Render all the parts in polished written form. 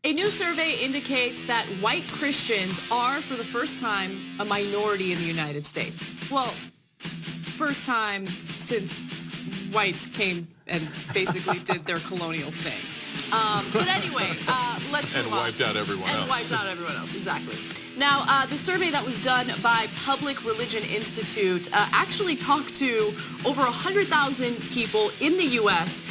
A new survey indicates that white Christians are, for the first time, a minority in the United States. Well, first time since whites came and basically did their colonial thing. But anyway, let's move on. And wiped out everyone else. And wiped out everyone else, exactly. Now, the survey that was done by Public Religion Institute actually talked to over 100,000 people in the U.S.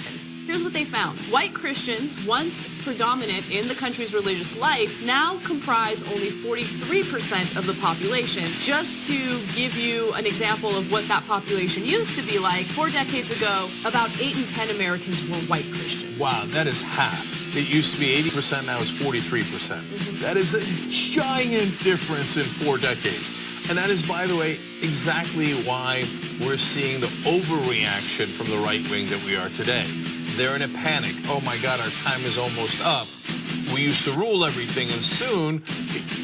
Here's what they found. White Christians, once predominant in the country's religious life, now comprise only 43% of the population. Just to give you an example of what that population used to be like, 4 decades ago, about 8 in 10 Americans were white Christians. Wow, that is half. It used to be 80%, now it's 43%. That is a giant difference in 4 decades. And that is, by the way, exactly why we're seeing the overreaction from the right wing that we are today. They're in a panic. Oh my God, our time is almost up. We used to rule everything, and soon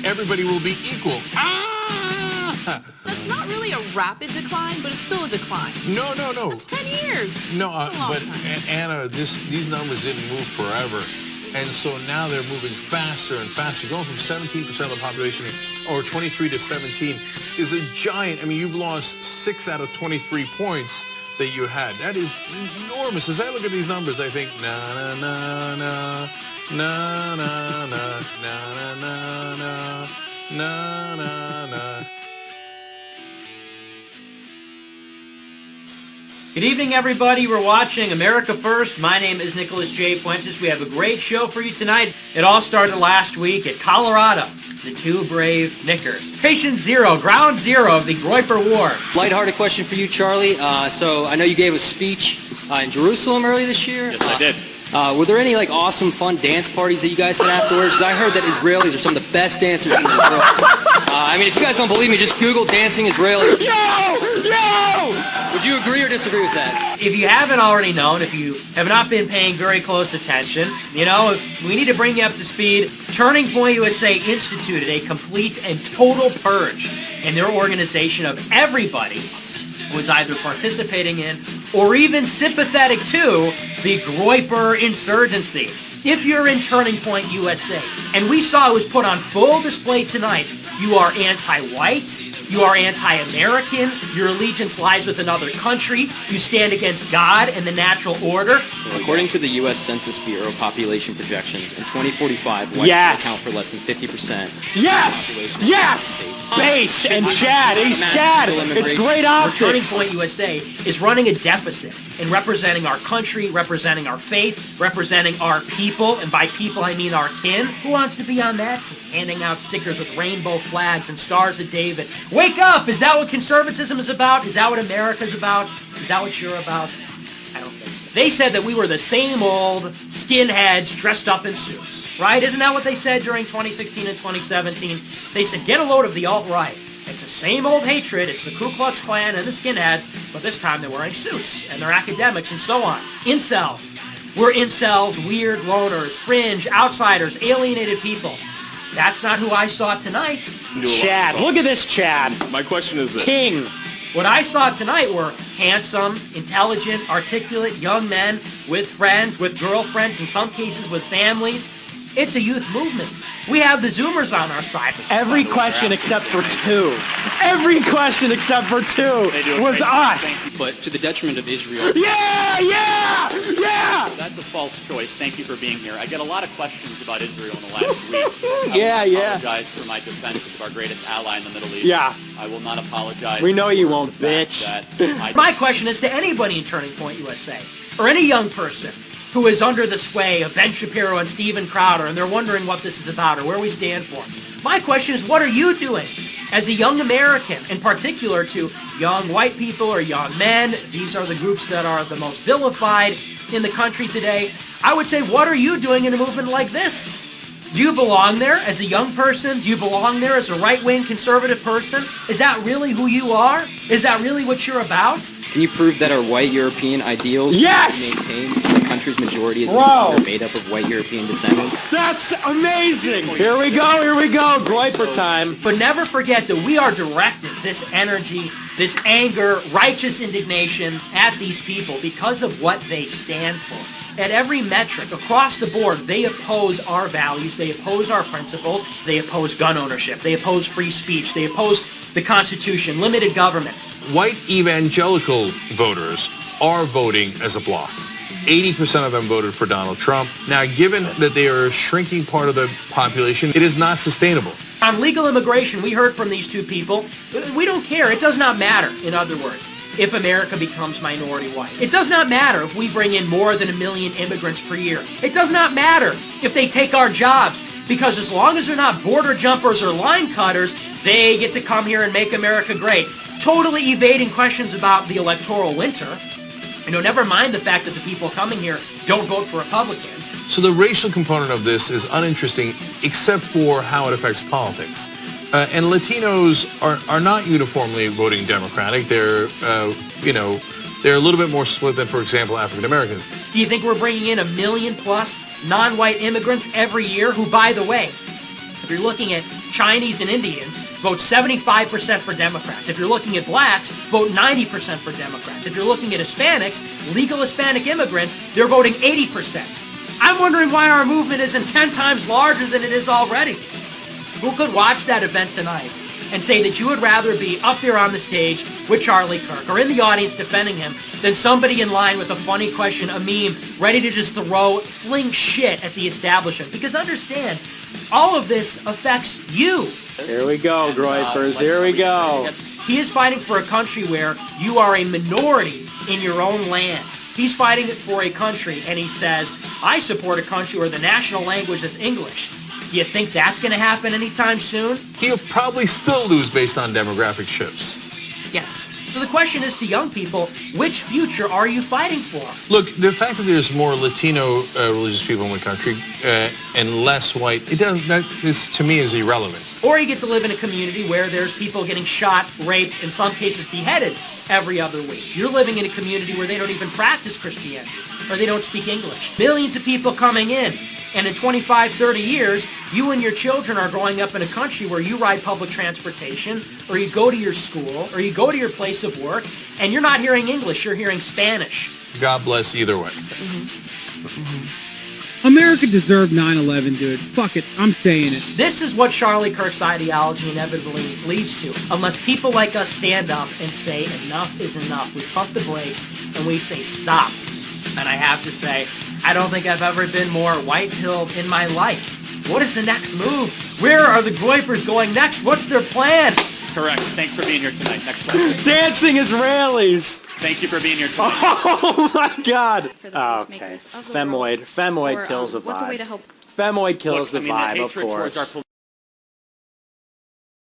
everybody will be equal. Ah! That's not really a rapid decline, but it's still a decline. No. That's 10 years. No, That's a long but time. Anna, these numbers didn't move forever. And so now they're moving faster and faster. Going from 17% of the population, or 23 to 17, is a giant. I mean, you've lost 6 out of 23 points that you had. That is enormous. As I look at these numbers, I think, na na na na na na na na na na na na. Good evening, everybody. We're watching America First. My name is Nicholas J. Fuentes. We have a great show for you tonight. It all started last week at Colorado. The two brave Knickers. Patient zero, ground zero of the Groyper War. Lighthearted question for you, Charlie. So I know you gave a speech in Jerusalem earlier this year. Yes, I did. Were there any awesome, fun dance parties that you guys had afterwards? Because I heard that Israelis are some of the best dancers in the world. I mean, if you guys don't believe me, just Google dancing Israelis. Yo! Would you agree or disagree with that? If you haven't already known, if you have not been paying very close attention, we need to bring you up to speed. Turning Point USA instituted a complete and total purge in their organization of everybody who was either participating in or even sympathetic to the Groyper insurgency. If you're in Turning Point USA, and we saw it was put on full display tonight, you are anti-white, you are anti-American, your allegiance lies with another country, you stand against God and the natural order. Well, according to the U.S. Census Bureau population projections, in 2045, whites will account for less than 50%. Yes! Based and Chad. He's Chad. It's great optics. Turning Point USA is running a deficit in representing our country, representing our faith, representing our people, and by people I mean our kin. Who wants to be on that team? Handing out stickers with rainbow flags and stars of David. Wake up! Is that what conservatism is about? Is that what America's about? Is that what you're about? I don't think so. They said that we were the same old skinheads dressed up in suits, right? Isn't that what they said during 2016 and 2017? They said, get a load of the alt-right. It's the same old hatred. It's the Ku Klux Klan and the skinheads, but this time they're wearing suits, and they're academics and so on. Incels. We're incels, weird loners, fringe, outsiders, alienated people. That's not who I saw tonight. Chad. Look at this Chad. My question is this. King. What I saw tonight were handsome, intelligent, articulate young men with friends, with girlfriends, in some cases with families. It's a youth movement. We have the Zoomers on our side. Every question except for 2. Every question except for 2 was us. But to the detriment of Israel. Yeah! That's a false choice. Thank you for being here. I get a lot of questions about Israel in the last week. Yeah. I apologize for my defense of our greatest ally in the Middle East. Yeah. I will not apologize. We know you won't, for the bitch. fact that My question is to anybody in Turning Point USA, or any young person who is under the sway of Ben Shapiro and Steven Crowder, and they're wondering what this is about or where we stand for. My question is, what are you doing as a young American, in particular to young white people or young men? These are the groups that are the most vilified in the country today. I would say, what are you doing in a movement like this? Do you belong there as a young person? Do you belong there as a right-wing conservative person? Is that really who you are? Is that really what you're about? Can you prove that our white European ideals maintain the country's majority is made up of white European descendants? That's amazing. Here we go. Groyper time. But never forget that we are directing this energy, this anger, righteous indignation at these people because of what they stand for. at every metric, across the board, they oppose our values, they oppose our principles, they oppose gun ownership, they oppose free speech, they oppose the Constitution, limited government. White evangelical voters are voting as a bloc. 80% of them voted for Donald Trump. Now, given that they are a shrinking part of the population, it is not sustainable. On legal immigration, we heard from these two people, we don't care. It does not matter, in other words, if America becomes minority white. It does not matter if we bring in more than 1 million immigrants per year. It does not matter if they take our jobs, because as long as they're not border jumpers or line cutters, they get to come here and make America great. Totally evading questions about the electoral winter. Never mind the fact that the people coming here don't vote for Republicans. So the racial component of this is uninteresting, except for how it affects politics. And Latinos are not uniformly voting Democratic. They're, they're a little bit more split than, for example, African Americans. Do you think we're bringing in 1 million plus non-white immigrants every year who, by the way, if you're looking at Chinese and Indians, vote 75% for Democrats. If you're looking at blacks, vote 90% for Democrats. If you're looking at Hispanics, legal Hispanic immigrants, they're voting 80%. I'm wondering why our movement isn't 10 times larger than it is already. Who could watch that event tonight and say that you would rather be up there on the stage with Charlie Kirk or in the audience defending him than somebody in line with a funny question, a meme, ready to just fling shit at the establishment? Because understand, all of this affects you. Here we go, Groypers. Here we go. He is fighting for a country where you are a minority in your own land. He's fighting for a country, and he says, I support a country where the national language is English. Do you think that's going to happen anytime soon? He'll probably still lose based on demographic shifts. Yes. So the question is to young people, which future are you fighting for? Look, the fact that there's more Latino religious people in the country and less white, to me is irrelevant. Or you get to live in a community where there's people getting shot, raped, in some cases beheaded every other week. You're living in a community where they don't even practice Christianity, or they don't speak English. Millions of people coming in. And in 25, 30 years, you and your children are growing up in a country where you ride public transportation, or you go to your school, or you go to your place of work, and you're not hearing English, you're hearing Spanish. God bless either way. America deserved 9/11, dude. Fuck it, I'm saying it. This is what Charlie Kirk's ideology inevitably leads to, unless people like us stand up and say enough is enough. We pump the brakes and we say stop. And I have to say, I don't think I've ever been more white-pilled in my life. What is the next move? Where are the Groypers going next? What's their plan? Correct. Thanks for being here tonight. Next question. Dancing Israelis. Thank you for being here tonight. Oh my God. For the Okay. peacemakers of the Femoid. world. Femoid Or, kills the what's a way vibe. to help Femoid kills Look, the I mean, vibe, the of hatred towards course. our